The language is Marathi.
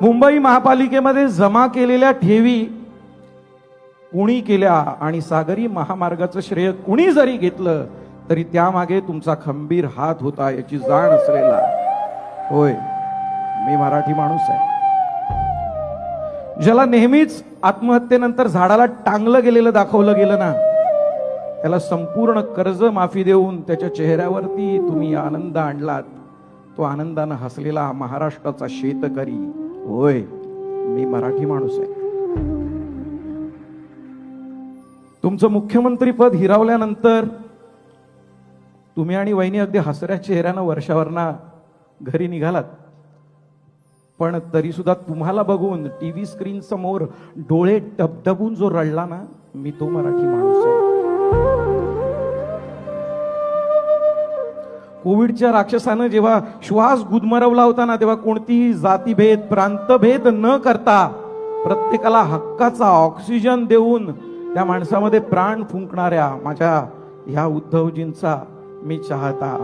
मुंबई महापालिकेमध्ये जमा केलेल्या ठेवी कुणी केल्या आणि सागरी महामार्गाचं श्रेय कुणी जरी घेतलं तरी त्यामागे तुमचा खंबीर हात होता याची जाण असलेला होय मी मराठी माणूस आहे, ज्याला नेहमीच आत्महत्येनंतर झाडाला टांगलं गेलेलं दाखवलं गेलं ना, त्याला संपूर्ण कर्ज माफी देऊन त्याच्या चेहऱ्यावरती तुम्ही आनंद आणलात. तो आनंदानं हसलेला महाराष्ट्राचा शेतकरी होय मी मराठी माणूस आहे. तुमचं मुख्यमंत्री पद हिरावल्यानंतर तुम्ही आणि वहिनी अगदी हसऱ्या चेहऱ्यानं वर्षावरना घरी निघालात, पण तरी सुद्धा तुम्हाला बघून टीव्ही स्क्रीन समोर डोळे डबडबून जो रडला ना, मी तो मराठी माणूस आहे. कोविडच्या राक्षसानं जेव्हा श्वास गुदमरवला होता ना, तेव्हा कोणतीही जातीभेद प्रांतभेद न करता प्रत्येकाला हक्काचा ऑक्सिजन देऊन त्या माणसामध्ये प्राण फुंकणाऱ्या माझ्या ह्या उद्धवजींचा मी चाहता.